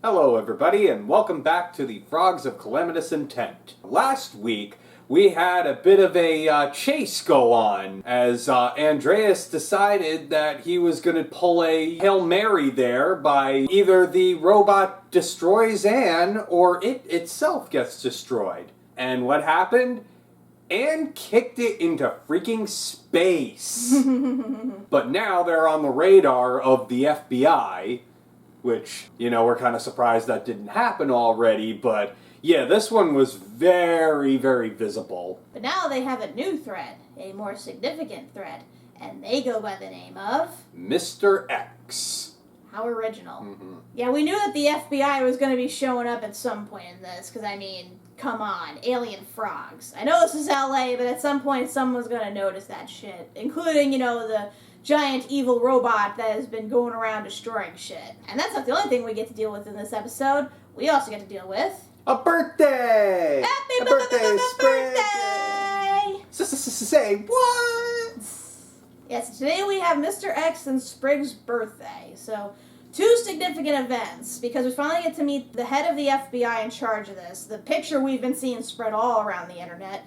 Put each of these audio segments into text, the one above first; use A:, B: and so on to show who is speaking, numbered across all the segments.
A: Hello everybody and welcome back to the Frogs of Calamitous Intent. Last week we had a bit of a chase go on as Andreas decided that he was going to pull a Hail Mary there by either the robot destroys Anne or it itself gets destroyed. And what happened? Anne kicked it into freaking space. But now they're on the radar of the FBI, which, you know, we're kind of surprised that didn't happen already, but yeah, this one was very, very visible.
B: But now they have a new threat, a more significant threat, and they go by the name of...
A: Mr. X.
B: How original. Mm-hmm. Yeah, we knew that the FBI was going to be showing up at some point in this, because, I mean, come on, alien frogs. I know this is LA, but at some point someone's going to notice that shit, including, you know, the giant evil robot that has been going around destroying shit. And that's not the only thing we get to deal with in this episode. We also get to deal with...
A: a birthday!
B: Happy
A: birthday,
B: birthday!
A: Say what?
B: Yes, today we have Mr. X and Sprig's birthday. So, two significant events, because we finally get to meet the head of the FBI in charge of this, the picture we've been seeing spread all around the internet,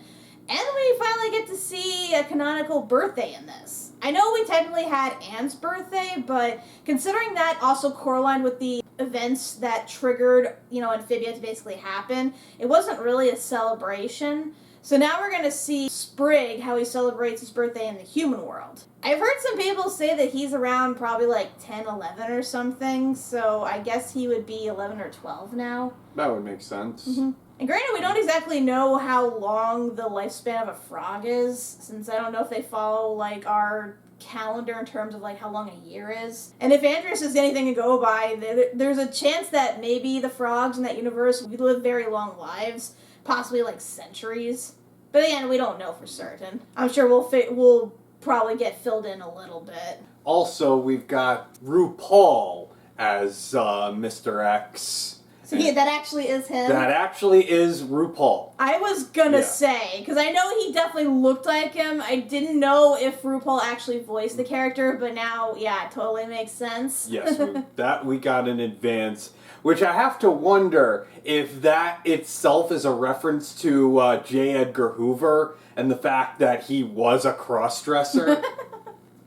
B: and we finally get to see a canonical birthday in this. I know we technically had Anne's birthday, but considering that also correlated with the events that triggered, you know, Amphibia to basically happen, it wasn't really a celebration. So now we're going to see Sprig, how he celebrates his birthday in the human world. I've heard some people say that he's around probably like 10, 11 or something, so I guess he would be 11 or 12 now.
A: That would make sense.
B: Mm-hmm. And granted, we don't exactly know how long the lifespan of a frog is, since I don't know if they follow, like, our calendar in terms of, like, how long a year is. And if Andreas is anything to go by, there's a chance that maybe the frogs in that universe would live very long lives, possibly, like, centuries. But again, we don't know for certain. I'm sure we'll probably get filled in a little bit.
A: Also, we've got RuPaul as Mr. X.
B: So yeah, that actually is him?
A: That actually is RuPaul.
B: I was gonna say, because I know he definitely looked like him. I didn't know if RuPaul actually voiced the character, but now, yeah, it totally makes sense.
A: Yes, that we got in advance. Which I have to wonder if that itself is a reference to J. Edgar Hoover and the fact that he was a cross-dresser.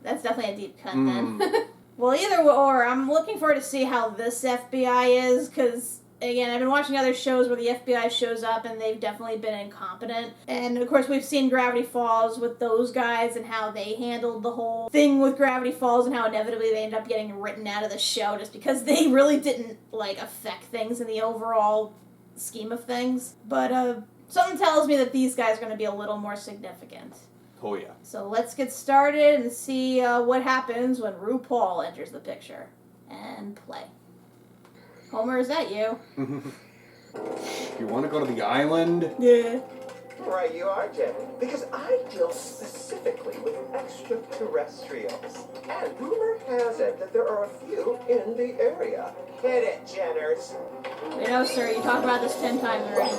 B: That's definitely a deep cut then. Well, either or, I'm looking forward to see how this FBI is, because... Again, I've been watching other shows where the FBI shows up and they've definitely been incompetent. And, of course, we've seen Gravity Falls with those guys and how they handled the whole thing with Gravity Falls and how inevitably they end up getting written out of the show just because they really didn't, like, affect things in the overall scheme of things. But, something tells me that these guys are going to be a little more significant.
A: Oh, yeah.
B: So let's get started and see what happens when RuPaul enters the picture. And play. Homer, is that you?
A: You want to go to the island?
B: Yeah.
C: Right, you are, Jen. Because I deal specifically with extraterrestrials. And rumor has it that there are a few in the area. Hit it, Jenners.
B: You know, sir, you talked about this 10 times already.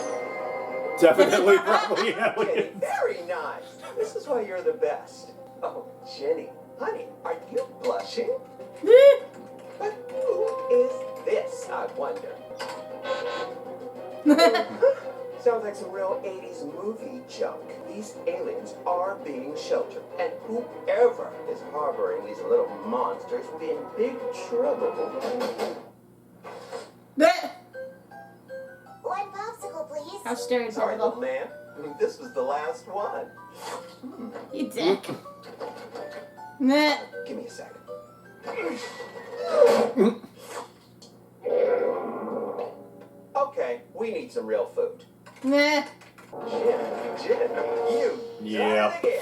A: Definitely, probably, aliens.
C: Very nice. This is why you're the best. Oh, Jenny, honey, are you blushing? But who is this, I wonder? Sounds like some real 80s movie junk. These aliens are being sheltered, and whoever is harboring these little monsters will be in big trouble.
D: One popsicle, please.
B: How
C: Sorry, little
B: stereotypical.
C: man. This was the last one.
B: You dick. Meh.
C: Give me a second. Okay, we need some real food.
B: Meh.
C: Jim, you.
A: Yeah.
C: Done it again.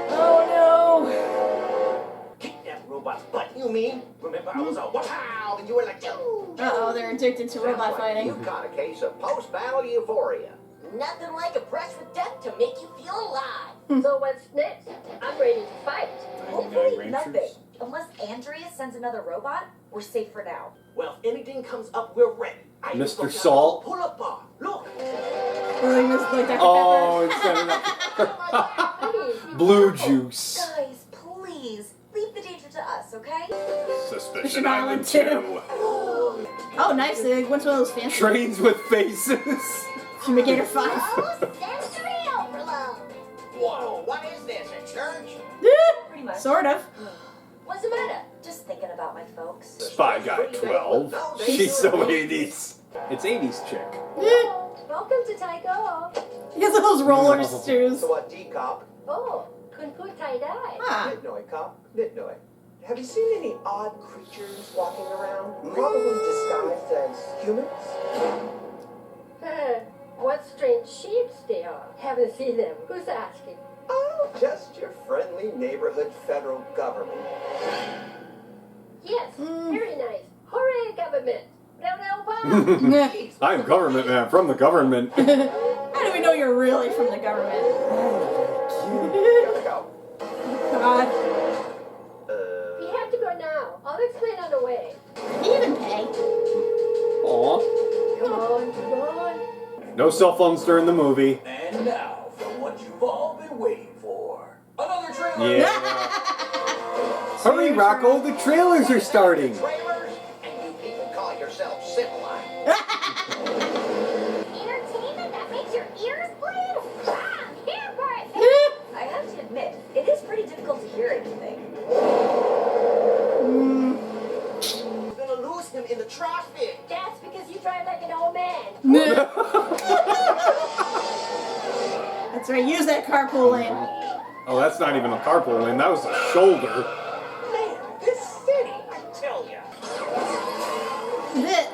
B: Oh no.
C: Kick that robot's butt, you mean? Remember I was all wow, and you were like, choo.
B: Uh-oh, they're addicted to robot fighting.
C: You've got a case of post-battle euphoria.
D: Nothing like a brush with death to make you feel alive.
E: So what's next? I'm ready to fight.
D: Hopefully nothing. Unless Andrea sends another robot, we're safe for now.
C: Well, if anything comes up, we're ready. I just
A: Mr.
C: looked out
A: Salt?
C: the Pull-up bar. Look.
B: Like Dr.
A: Oh,
B: Pepper.
A: instead of blue juice.
D: Guys, please, leave the danger to us, okay?
A: Suspicion Island 2.
B: Oh, nice. They went to one of those fancy
A: Trains with faces.
B: Fumigator 5.
E: Oh, sensory overload.
C: Whoa, what is this, a church?
D: Pretty much.
B: Sort of.
D: What's the matter? Just thinking about my folks.
A: Spy Guy 12. She's so 80s. It's 80s chick.
E: Welcome to Tycho.
B: He has those roller shoes.
C: So what, D-Cop?
E: Oh, Kun Fu Tai Dai.
B: Ah.
C: Nitnoy, Cop. Nitnoy. Have you seen any odd creatures walking around? Probably disguised as humans?
E: What strange shapes they are. Haven't seen them. Who's asking?
C: Oh, just your friendly neighborhood federal government.
E: Yes, very nice. Hooray, government.
A: I'm government man from the government.
B: How do we know you're really from the government?
C: Gotta go.
B: God.
E: We have to go now. I'll explain on the way.
B: Did he even pay?
A: Aw.
E: Come on.
A: No cell phones during the movie.
F: And now for what you've all been waiting for. Another trailer!
A: Yeah. Hurry, Rocco, the trailers are starting.
C: Trailers? And you even call yourself civilized.
E: Entertainment that makes your ears bleed? Here, Bert.
D: I have to admit, it is pretty difficult to hear anything.
C: You're gonna lose him in the traffic.
E: That's because you drive like an old man.
B: That's right, use that carpool lane.
A: Oh, that's not even a carpool lane. That was a shoulder.
C: Man, this city, I tell ya.
B: That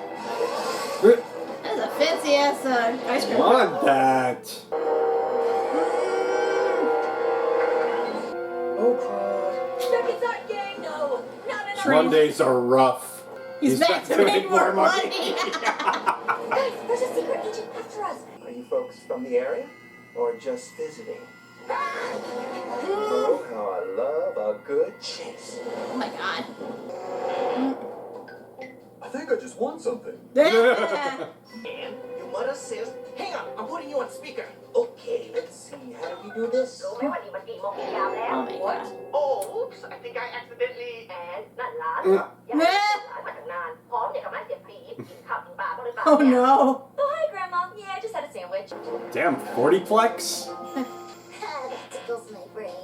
B: is a fancy ass ice cream.
A: Want that.
D: It's not gay, no. No.
A: Mondays are rough.
B: He's back to make more money.
D: Guys, there's a secret agent after us.
C: Are you folks from the area? Or just visiting? Oh, how I love a good chase.
B: Oh my god.
F: I think I just won something.
C: And you must assist. Hang on, I'm putting you on speaker. Okay, let's see. How do we do this?
E: รู้ไหมว่านี่มันกี่โมงกี่ยามแล้ว
B: Oh my god.
C: Oh, oops, I think I accidentally...
E: แอนนั่นร้านอย่าให้หลานมาจากนานพร้อมเด็กกำลังเจ็บปีกินข้าวกินปลาบ้างหรือเปล่า
B: Oh no.
D: Oh, hi, Grandma. Yeah, I just had a sandwich.
A: Damn, 40plex?
E: That tickles my brain.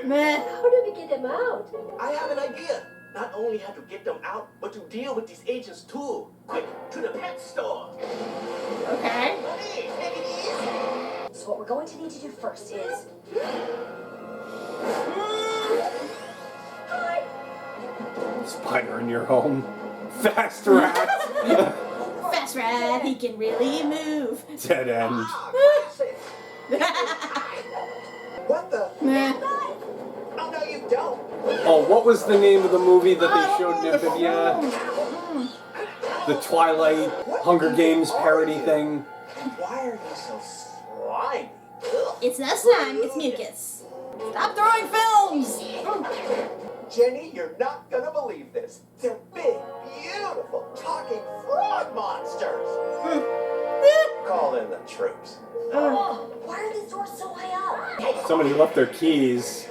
B: Meh.
E: How do we get them out?
C: I have an idea. Not only have to get them out, but to deal with these agents too. Quick, to the pet store.
B: Okay.
C: Hey, take it easy.
D: So what we're going to need to do first is...
A: Spider in your home. Fast rat.
B: Fast rat, he can really move.
A: Dead end.
C: Ah, classic. What the?
B: Meh.
C: Oh, no, you don't.
A: Oh, what was the name of the movie that they showed in Amphibia? The Twilight Hunger Games parody thing.
C: Why are you so slimy? Ugh.
B: It's not slime, it's mucus. Stop throwing films!
C: Jenny, you're not gonna believe this. They're big, beautiful, talking frog monsters. Call in the troops.
D: Oh, why are these doors so high up?
A: Somebody left their keys.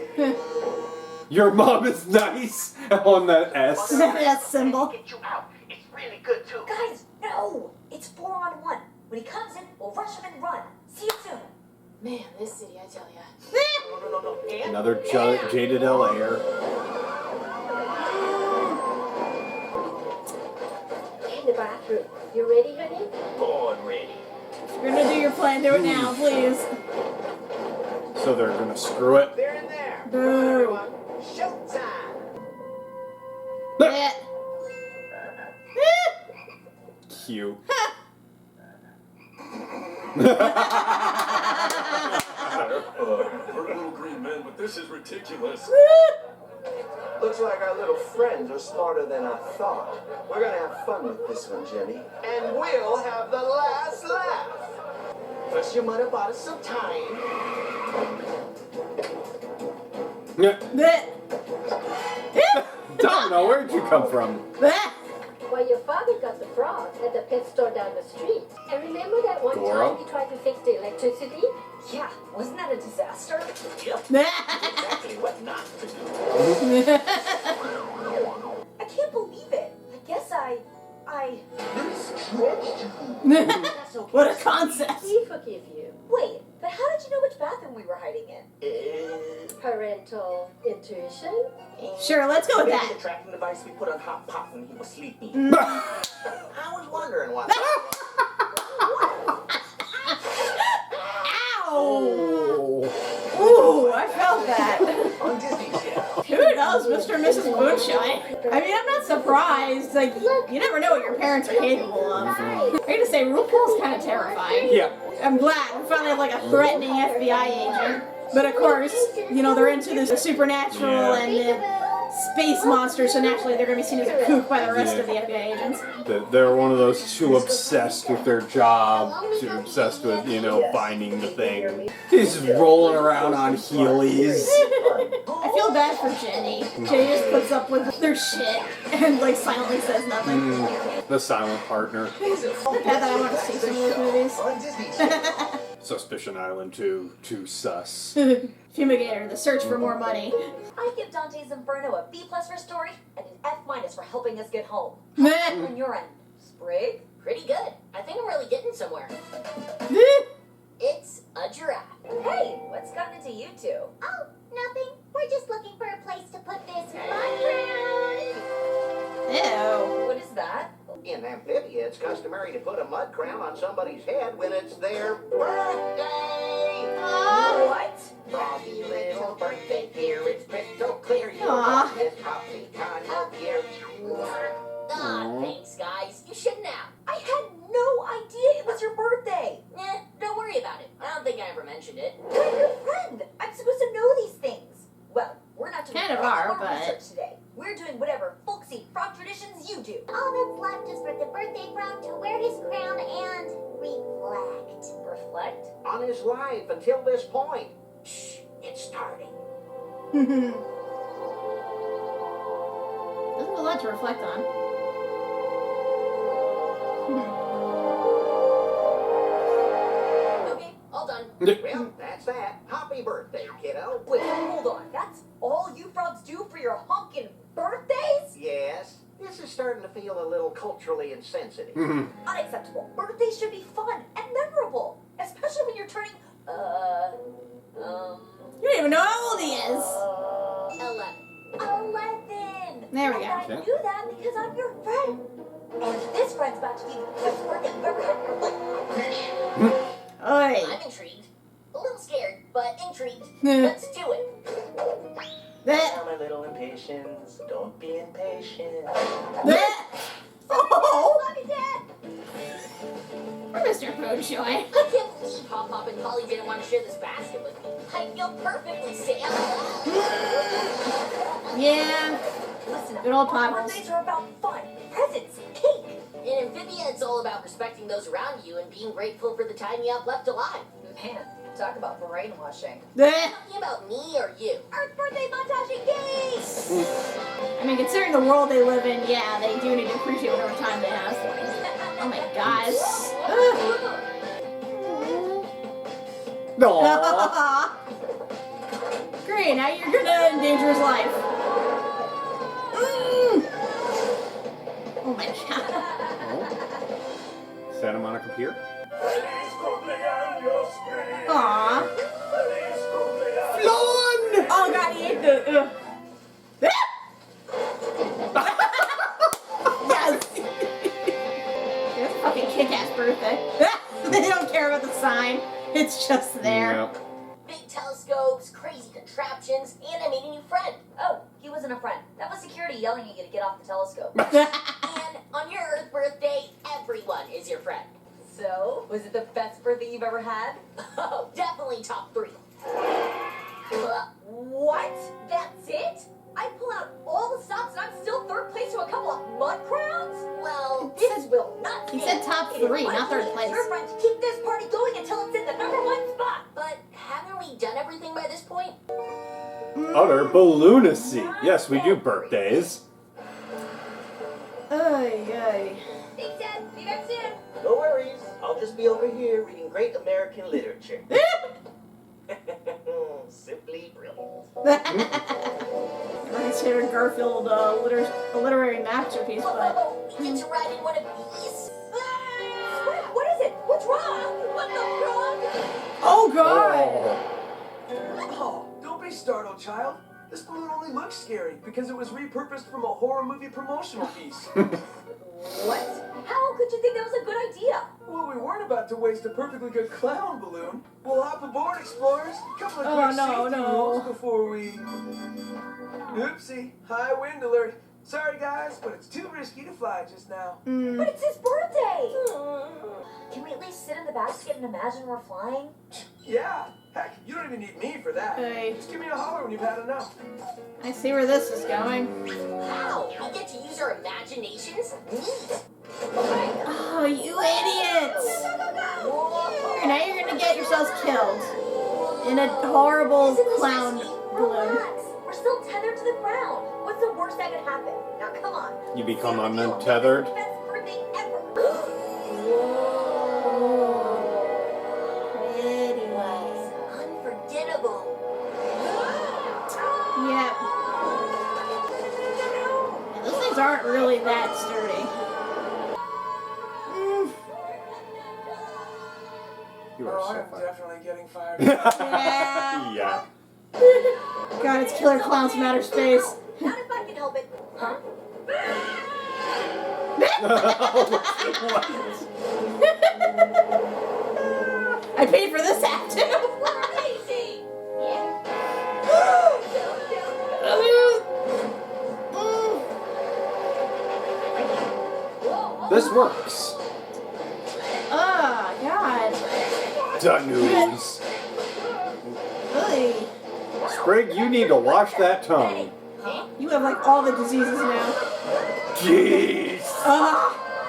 A: Your mom is nice on that S.
B: That symbol.
C: Get you out. It's really good too.
D: Guys, no! It's 4-on-1. When he comes in, we'll rush him and run. See you soon. Man, this city, I tell ya.
C: No. And
A: Another jaded LA'er.
E: In the bathroom. You ready, honey?
C: born ready.
B: If you're gonna do your plan, do it now, please.
A: So they're gonna screw it.
C: They're in there.
B: Boo.
C: Come on, everyone. Showtime.
B: Yeah.
A: Cute.
F: We're little green men, but this is ridiculous.
C: Looks like our little friends are smarter than I thought. We're gonna have fun with this one, Jenny. And we'll have the last laugh. First, your mother bought us some time.
A: Domino, where'd you come from?
E: Well, your father got the frog at the pet store down the street. And remember that one
A: Dora?
E: time he tried to fix the electricity?
D: Yeah, wasn't that a disaster?
C: Exactly what not to do.
D: I can't believe it. I guess I That's okay.
B: What a concept.
E: We forgive you.
D: Wait, but how did you know which bathroom we were hiding in?
E: Parental intuition?
B: Sure, let's go with
C: Maybe
B: that.
C: the tracking device we put on Hot Pot when he was sleeping.
B: Mm.
C: I was wondering what.
B: Ow! Ooh, I felt that.
C: On Disney Channel.
B: Who knows, Mr. and Mrs. Moonshine? I mean, I'm not surprised. Like, you never know what your parents are capable of. I gotta say, RuPaul's kind of terrifying.
A: Yeah.
B: I'm glad we finally have like a threatening FBI agent. But of course, you know, they're into the supernatural and the space monsters, so naturally they're going to be seen as a kook by the rest of the FBI agents.
A: They're one of those too obsessed with their job, too obsessed with, you know, finding the thing. He's just rolling around on Heelys.
B: I feel bad for Jenny. Jenny just puts up with their shit and like silently says nothing.
A: The silent partner.
B: Bad that I want to see some of those movies.
C: On Disney Channel.
A: Suspicion Island 2, too sus.
B: Fumigator, the search for more money.
D: I give Dante's Inferno a B+ for story and an F- for helping us get home. On your end, Sprig?
G: Pretty good. I think I'm really getting somewhere. It's a giraffe.
D: Hey, what's gotten into you two?
H: Oh, nothing. We're just looking for a place to put this mud
B: Ew.
D: What is that?
C: In Amphibia, it's customary to put a mud crown on somebody's head when it's their birthday.
D: What?
C: Froggy little birthday here, it's crystal clear. You
B: Aw.
C: want this happy time of year.
G: Ah, thanks, guys. You shouldn't have.
D: I had no idea it was your birthday.
G: Don't worry about it. I don't think I ever mentioned it.
D: I'm your friend. I'm supposed to know these things. Well, we're not doing
B: Kind of
D: frog
B: are, but-
D: research today. We're doing whatever folksy frog traditions you do.
H: All that's left is for the birthday frog to wear his crown and reflect.
D: Reflect?
C: On his life until this point. Shh, it's starting.
B: There's a lot to reflect on.
G: Okay, all done.
C: Well, that's that. Happy birthday, kiddo.
D: Wait, hold on. That's all you frogs do for your honkin' birthdays?
C: Yes, this is starting to feel a little culturally insensitive.
D: Unacceptable. Birthdays should be fun and memorable, especially when you're turning,
B: You don't even know how old he is.
D: 11.
B: There we go.
D: And I knew that because I'm your friend. And this friend's about to be the best birthday you've ever had.
B: Oi.
G: I'm intrigued. A little scared, but intrigued. Let's do it.
B: That.
C: I'm a little impatient. Don't be impatient.
B: That. Oh.
D: Love you, Dad.
B: Mr. Moonshine.
G: I can't believe Pop Pop and Polly didn't want to share this basket with me. I feel perfectly safe.
B: Yeah.
D: Listen,
B: Good old
D: all
B: Poggles.
D: birthdays are about fun, presents, cake.
G: In Amphibia, it's all about respecting those around you and being grateful for the time you have left alive.
D: Man, talk about brainwashing.
B: That.
G: Talking about me or you?
D: Earth birthday montage and cake!
B: I mean, considering the world they live in, yeah, they do need to appreciate whatever time they have. Oh my gosh.
A: Aww.
B: Great, now you're gonna endanger his life. Oh my god.
A: Santa Monica Pier?
B: Aww.
A: Flan!
B: Oh god, he ate the. Yes! It's a fucking kick-ass birthday. They don't care about the sign. It's just there.
A: Yep.
G: Big telescopes, crazy contraptions, and I made a new friend.
D: Oh, he wasn't a friend. That was security yelling at you to get off the telescope.
G: And on your Earth birthday, everyone is your friend.
D: So, was it the best birthday you've ever had?
G: Oh, definitely top 3.
D: What? That's it? I pull out all the stops and I'm still third place to a couple of mud crowns?
G: Well,
D: This will not
B: He
D: stand.
B: said top
D: It is
B: 3,
D: my
B: not third
D: duty as
B: place.
D: your friend to keep this party going until it's in the #1 spot.
G: but haven't we done everything by this point?
A: Utter balloonacy. Yes, we do birthdays.
B: Ay, ay.
D: Thanks, Dad. Be back soon.
C: No worries. I'll just be over here reading great American literature. Simply brilliant.
B: Nice considered Garfield a literary masterpiece, but...
G: We get to ride in one of these?
D: What is it? What's wrong?
G: What the frog?
B: Oh, God!
F: Oh, don't be startled, child. This balloon only looks scary because it was repurposed from a horror movie promotional piece.
D: What? How could you think that was a good idea?
F: Well, we weren't about to waste a perfectly good clown balloon. We'll hop aboard, explorers. Couple of quick safety rules before we... Oopsie. High wind alert. Sorry, guys, but it's too risky to fly just now.
D: But it's his birthday! Can we at least sit in the basket and imagine we're flying?
F: Yeah. Heck, you don't even need me for that.
B: Hey.
F: Just give me a holler when you've had enough.
B: I see where this is going.
G: Wow, we get to use our imaginations? Neat.
B: Oh, you idiots! Now you're gonna get yourselves killed in a horrible clown balloon.
D: Relax. We're still tethered to the ground. What's the worst that could happen? Now, come on.
A: You become untethered.
D: Best birthday ever.
B: Pretty.
G: Unforgettable.
B: Yep. Yeah, those things aren't really that sturdy.
A: You are so
F: I'm
A: funny.
F: definitely getting fired.
B: Yeah.
A: Yeah.
B: God, it's killer clowns from outer space.
D: Not if I can help it. Huh?
B: I paid for this act too.
D: We're amazing!
A: This works.
B: Oh, God.
A: The news.
B: Really?
A: Sprig, you need to wash that tongue.
B: You have like all the diseases now.
A: Jeez.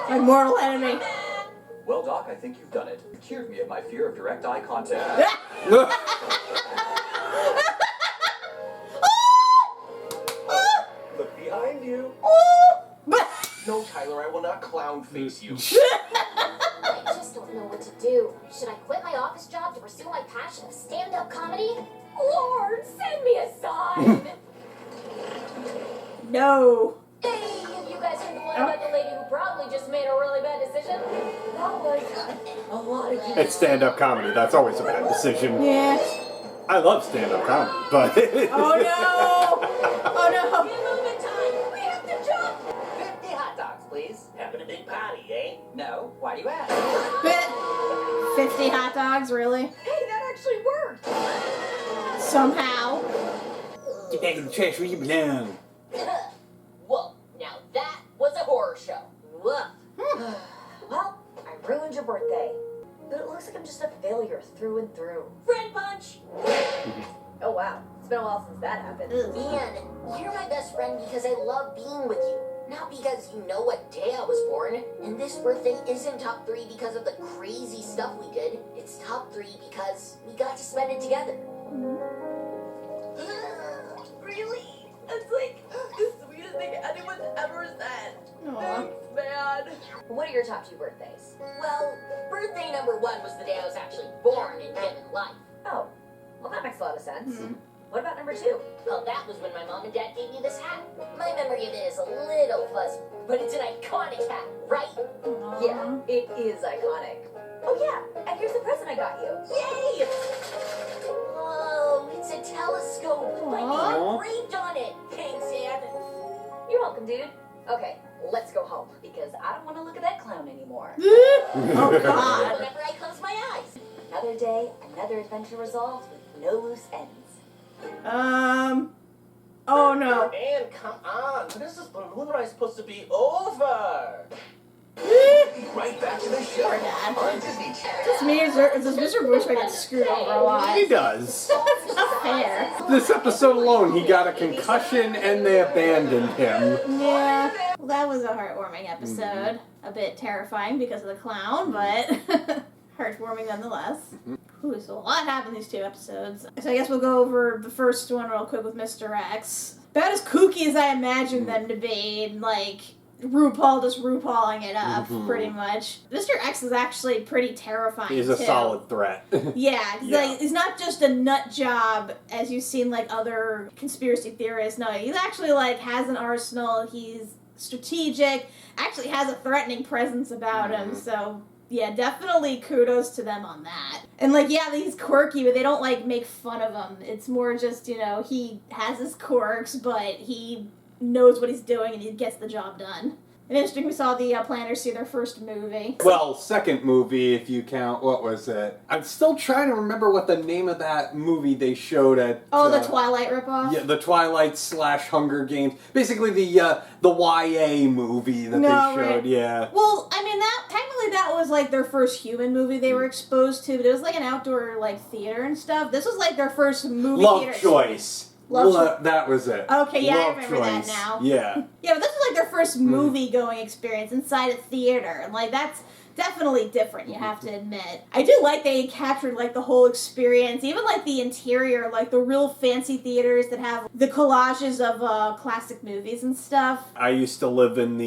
B: My mortal enemy.
F: Well, Doc, I think you've done it. You cured me of my fear of direct eye contact. Look behind you. No, Tyler, I will not clown face you.
E: I just don't know what to do. Should I quit my office job to pursue my passion of stand-up comedy?
D: Lord, send me a sign!
B: No.
E: Hey, have you guys heard the one about the lady who probably just made a really bad decision?
D: That was a lot of
A: It's stand-up comedy. That's always a bad decision.
B: Yeah.
A: I love stand-up comedy, but...
B: Oh no! Oh no!
G: Movement time. We have to jump.
F: 50 hot dogs, please.
G: Having a big party, eh?
F: No, why do you ask?
B: 50 hot dogs, really?
D: Hey, that actually worked!
B: Somehow.
A: Get back in the trash where you belong.
G: Whoa, now that was a horror show. Woof.
D: Well, I ruined your birthday. But it looks like I'm just a failure through and through.
G: Friend punch.
D: Oh wow, it's been a while since that happened.
G: Man, you're my best friend because I love being with you. Not because you know what day I was born. And this birthday isn't top 3 because of the crazy stuff we did. It's top 3 because we got to spend it together.
D: Really? That's like the sweetest thing anyone's ever said. Thanks, man. What are your top 2 birthdays?
G: Well, birthday number 1 was the day I was actually born and given life.
D: Oh, well that makes a lot of sense. What about number 2?
G: Well, that was when my mom and dad gave me this hat. My memory of it is a little fuzzy, but it's an iconic hat, right?
D: Yeah, it is iconic. Oh yeah, and here's the present I got you.
G: Yay! Whoa, it's a telescope. My name engraved on it. Thanks, Dad.
D: You're welcome, dude. Okay, let's go home because I don't want to look at that clown anymore.
B: Oh God.
G: Whenever I close my eyes.
D: Another day, another adventure resolved with no loose ends.
B: Oh no.
F: And come on, when is this balloon ride supposed to be over? Right back to the show
B: Poor Dad.
F: on Disney Channel.
B: Is this Mr. Bushwick gets screwed over a lot?
A: He does.
B: That's not fair.
A: This episode alone, he got a concussion and they abandoned him.
B: Yeah. Well, that was a heartwarming episode. A bit terrifying because of the clown, but heartwarming nonetheless. Ooh, so a lot happened in these 2 episodes. So I guess we'll go over the first one real quick with Mr. X. About as kooky as I imagined them to be, and like, RuPaul just RuPauling it up, pretty much. Mr. X is actually pretty terrifying,
A: He's a solid threat.
B: Yeah, like, he's not just a nut job, as you've seen, like, other conspiracy theorists. No, he actually, like, has an arsenal, he's strategic, actually has a threatening presence about him, so... Yeah, definitely kudos to them on that. And, like, yeah, he's quirky, but they don't, like, make fun of him. It's more just, you know, he has his quirks, but he knows what he's doing and he gets the job done. And interesting, we saw the Plantars see their first movie.
A: Well, second movie, if you count, what was it? I'm still trying to remember what the name of that movie they showed at...
B: Oh, the Twilight ripoff?
A: Yeah, the Twilight / Hunger Games. Basically the YA movie that they showed, yeah.
B: Well, I mean, technically that was, like, their first human movie they were exposed to, but it was, like, an outdoor, like, theater and stuff. This was, like, their first movie theater...
A: Love Choice. That was it.
B: Okay, yeah, I remember that now.
A: Yeah.
B: Yeah, but this was like their first movie-going experience inside a theater. And, like, that's definitely different, you have to admit. I do like they captured, like, the whole experience, even, like, the interior, like, the real fancy theaters that have the collages of classic movies and stuff.
A: I used to live in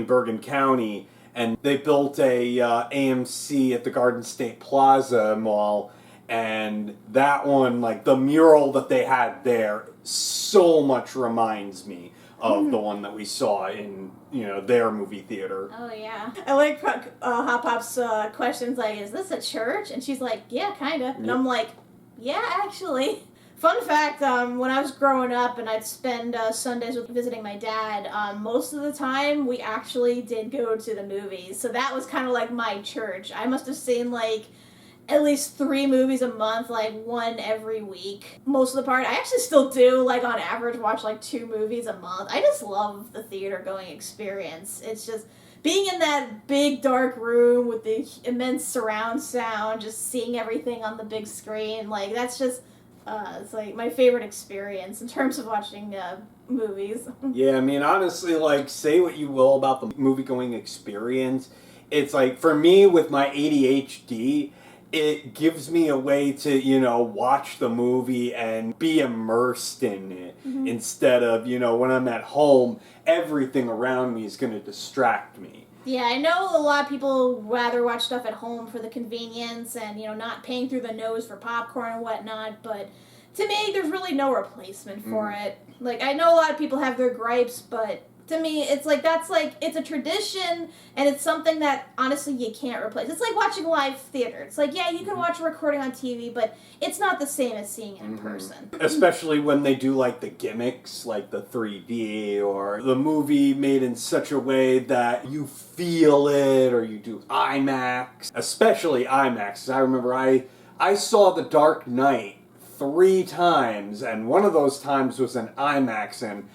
A: Bergen County, and they built a AMC at the Garden State Plaza Mall. And that one, like, the mural that they had there so much reminds me of the one that we saw in, you know, their movie theater.
B: Oh, yeah. I like Hot Pop's questions like, is this a church? And she's like, yeah, kind of. And I'm like, yeah, actually. Fun fact, when I was growing up and I'd spend Sundays visiting my dad, most of the time we actually did go to the movies. So that was kind of like my church. I must have seen, like, at least 3 movies a month, like, 1 every week. Most of the part, I actually still do, like, on average, watch, like, 2 movies a month. I just love the theater-going experience. It's just being in that big, dark room with the immense surround sound, just seeing everything on the big screen, like, that's just, it's, like, my favorite experience in terms of watching movies.
A: Yeah, I mean, honestly, like, say what you will about the movie-going experience. It's, like, for me, with my ADHD... it gives me a way to, you know, watch the movie and be immersed in it instead of, you know, when I'm at home, everything around me is going to distract me.
B: Yeah, I know a lot of people rather watch stuff at home for the convenience and, you know, not paying through the nose for popcorn and whatnot, but to me, there's really no replacement for it. Like, I know a lot of people have their gripes, but... to me, it's like, that's like, it's a tradition, and it's something that, honestly, you can't replace. It's like watching live theater. It's like, yeah, you can watch a recording on TV, but it's not the same as seeing it in person.
A: Especially when they do, like, the gimmicks, like the 3D, or the movie made in such a way that you feel it, or you do IMAX. Especially IMAX. I remember I saw The Dark Knight 3 times, and one of those times was in IMAX, and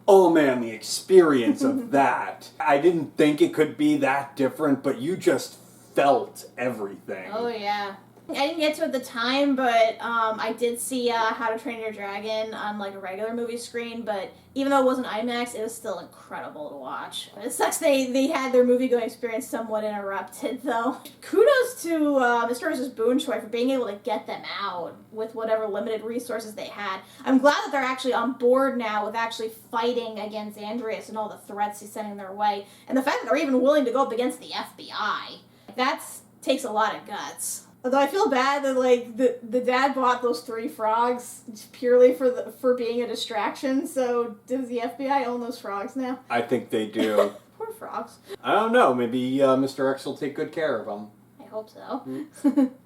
A: oh man, the experience of that. I didn't think it could be that different, but you just felt everything.
B: Oh yeah. I didn't get to it at the time, but I did see How to Train Your Dragon on, like, a regular movie screen, but even though it wasn't IMAX, it was still incredible to watch. It sucks they had their movie-going experience somewhat interrupted, though. Kudos to Mr. and Mrs. Boonchoy for being able to get them out with whatever limited resources they had. I'm glad that they're actually on board now with actually fighting against Andreas and all the threats he's sending their way, and the fact that they're even willing to go up against the FBI. That takes a lot of guts. Although I feel bad that, like, the dad bought those 3 frogs purely for being a distraction, so does the FBI own those frogs now?
A: I think they do.
B: Poor frogs.
A: I don't know, maybe Mr. X will take good care of them.
B: I hope so.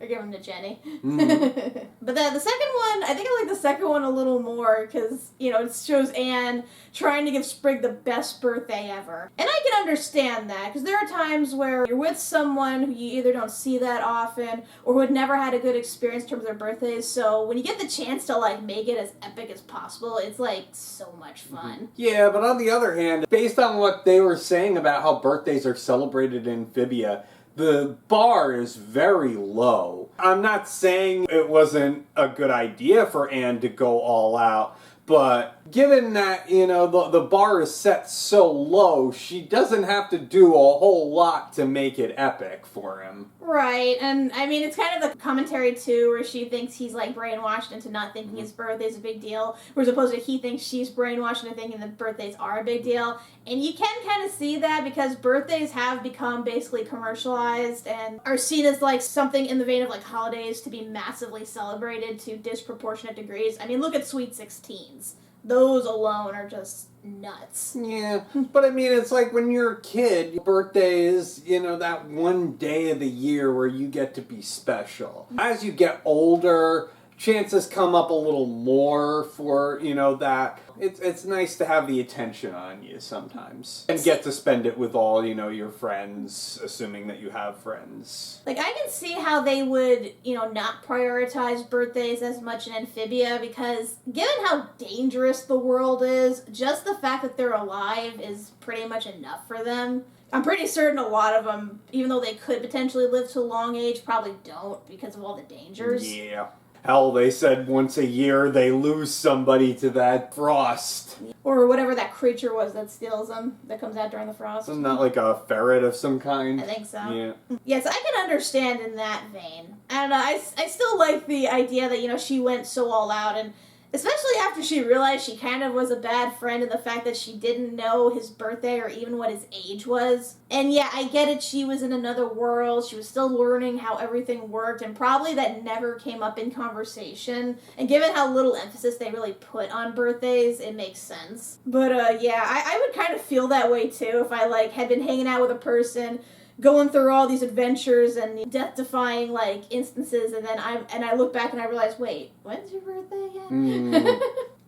B: Or give them to Jenny. But the second one, I think I like the second one a little more because, you know, it shows Anne trying to give Sprig the best birthday ever. And I can understand that because there are times where you're with someone who you either don't see that often or who had never had a good experience in terms of their birthdays. So when you get the chance to, like, make it as epic as possible, it's, like, so much fun.
A: Yeah, but on the other hand, based on what they were saying about how birthdays are celebrated in Amphibia, the bar is very low. I'm not saying it wasn't a good idea for Anne to go all out, but given that, the bar is set so low, she doesn't have to do a whole lot to make it epic for him.
B: Right, and I mean, it's kind of the commentary too, where she thinks he's like brainwashed into not thinking his birthday's a big deal, whereas opposed to he thinks she's brainwashed into thinking that birthdays are a big deal. And you can kind of see that because birthdays have become basically commercialized and are seen as like something in the vein of like holidays to be massively celebrated to disproportionate degrees. I mean, look at Sweet 16s. Those alone are just nuts.
A: Yeah, but I mean, it's like when you're a kid, your birthday is, that one day of the year where you get to be special. As you get older, chances come up a little more for, that. It's nice to have the attention on you sometimes. And get to spend it with all, your friends, assuming that you have friends.
B: Like, I can see how they would, not prioritize birthdays as much in Amphibia, because given how dangerous the world is, just the fact that they're alive is pretty much enough for them. I'm pretty certain a lot of them, even though they could potentially live to a long age, probably don't because of all the dangers.
A: Yeah. Hell, they said once a year they lose somebody to that frost.
B: Or whatever that creature was that steals them, that comes out during the frost.
A: Isn't that like a ferret of some kind?
B: I think so.
A: Yeah.
B: Yes, I can understand in that vein. And I still like the idea that, she went so all out, and especially after she realized she kind of was a bad friend and the fact that she didn't know his birthday or even what his age was. And yeah, I get it, she was in another world, she was still learning how everything worked, and probably that never came up in conversation. And given how little emphasis they really put on birthdays, it makes sense. But yeah, I would kind of feel that way too if I had been hanging out with a person going through all these adventures and death-defying instances, and then I look back and I realize, wait, when's your birthday again?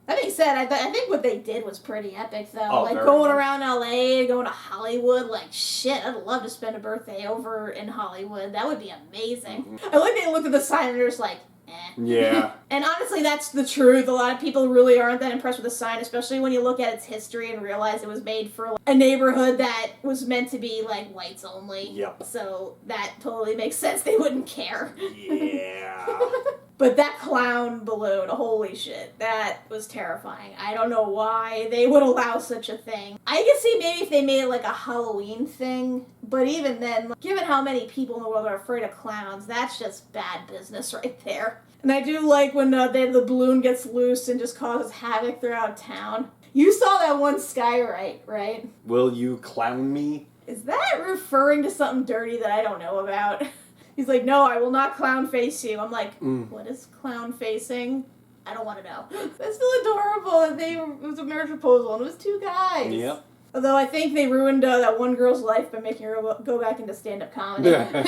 B: That being said, I think what they did was pretty epic, though.
A: Oh,
B: going around LA, going to Hollywood, shit, I'd love to spend a birthday over in Hollywood. That would be amazing. I like they looked at the sign and they're just like, eh.
A: Yeah.
B: And honestly, that's the truth. A lot of people really aren't that impressed with the sign, especially when you look at its history and realize it was made for a neighborhood that was meant to be whites only.
A: Yep.
B: So that totally makes sense. They wouldn't care.
A: Yeah.
B: But that clown balloon, holy shit, that was terrifying. I don't know why they would allow such a thing. I can see maybe if they made it a Halloween thing, but even then, given how many people in the world are afraid of clowns, that's just bad business right there. And I do like when the balloon gets loose and just causes havoc throughout town. You saw that one Skyrite, right?
A: Will you clown me?
B: Is that referring to something dirty that I don't know about? He's like, no, I will not clown face you. I'm like, What is clown facing? I don't want to know. That's still adorable. It was a marriage proposal, and it was two guys.
A: Yep.
B: Although I think they ruined that one girl's life by making her go back into stand-up comedy. Nothing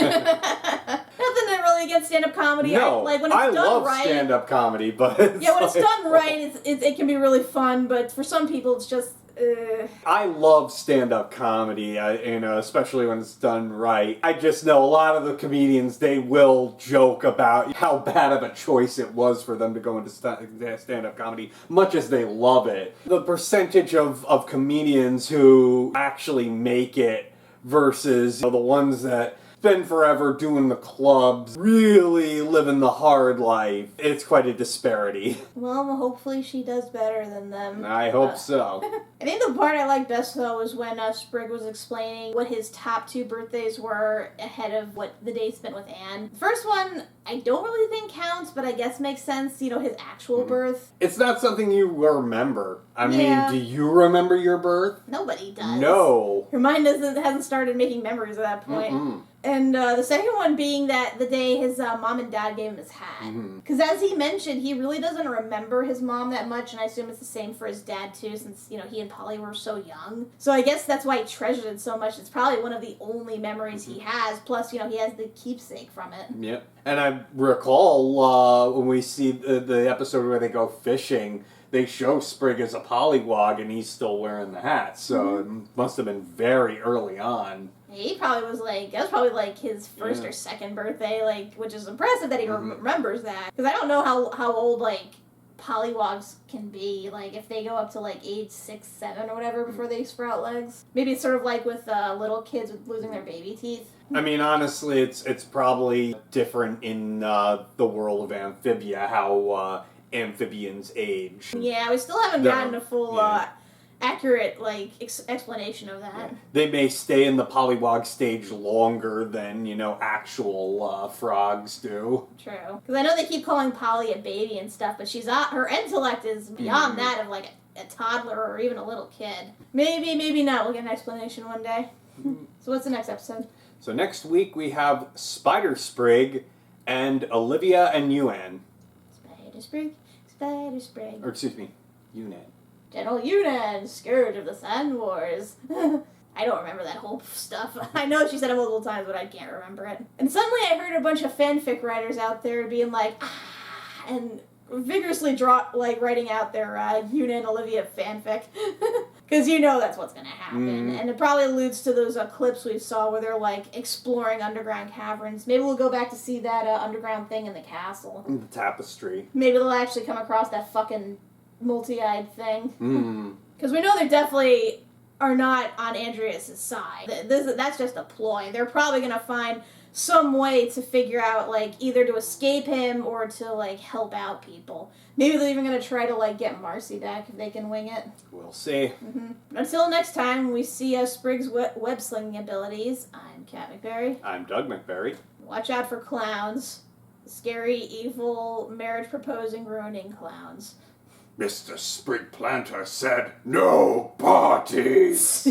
B: really against stand-up comedy.
A: No,
B: when it's
A: I
B: done
A: love
B: right,
A: stand-up comedy, but
B: yeah, when it's done right, it can be really fun. But for some people, it's just.
A: I love stand-up comedy, especially when it's done right. I just know a lot of the comedians, they will joke about how bad of a choice it was for them to go into stand-up comedy, much as they love it. The percentage of comedians who actually make it versus the ones that spend forever doing the clubs, really living the hard life. It's quite a disparity.
B: Well, hopefully she does better than them.
A: I hope so.
B: I think the part I liked best, though, was when Sprig was explaining what his top two birthdays were ahead of what the day spent with Anne. The first one, I don't really think counts, but I guess makes sense, his actual birth.
A: It's not something you remember. I mean, do you remember your birth?
B: Nobody does.
A: No.
B: Your mind hasn't started making memories at that point.
A: Mm-mm.
B: And the second one being that the day his mom and dad gave him his hat. Because as he mentioned, he really doesn't remember his mom that much, and I assume it's the same for his dad, too, since, he and Polly were so young. So I guess that's why he treasured it so much. It's probably one of the only memories he has, plus, he has the keepsake from it.
A: Yep. And I recall when we see the episode where they go fishing, they show Sprig as a polywog, and he's still wearing the hat, so it must have been very early on.
B: He probably was that was probably his first or second birthday, which is impressive that he remembers that. Because I don't know how old, polywogs can be, if they go up to, age 6, 7 or whatever before they sprout legs. Maybe it's sort of like with little kids with losing their baby teeth.
A: I mean, honestly, it's probably different in the world of Amphibia, how amphibians age.
B: Yeah, we still haven't gotten a full, accurate, like, explanation of that.
A: Yeah. They may stay in the polywog stage longer than, actual frogs do.
B: True. Because I know they keep calling Polly a baby and stuff, but her intellect is beyond that of, like, a toddler or even a little kid. Maybe not. We'll get an explanation one day. So what's the next episode?
A: So next week we have Spider Sprig and Olivia and Yuan.
B: Spider Sprig.
A: Or excuse me, Yunan.
B: General Yunan, Scourge of the Sand Wars. I don't remember that whole stuff. I know she said it multiple times, but I can't remember it. And suddenly I heard a bunch of fanfic writers out there being like, and vigorously writing out their Yunan Olivia fanfic. Because that's what's going to happen. And it probably alludes to those clips we saw where they're, like, exploring underground caverns. Maybe we'll go back to see that underground thing in the castle.
A: The tapestry.
B: Maybe they'll actually come across that fucking multi-eyed thing. Because we know they definitely are not on Andreas' side. That's just a ploy. They're probably going to find some way to figure out, like, either to escape him or to, like, help out people. Maybe they're even going to try to, like, get Marcy back if they can wing it.
A: We'll see.
B: Until next time, when we see Sprig's web-slinging abilities, I'm Kat MacBerrie.
A: I'm Doug MacBerrie.
B: Watch out for clowns. Scary, evil, marriage-proposing, ruining clowns.
A: Mr. Sprig Plantar said, no parties!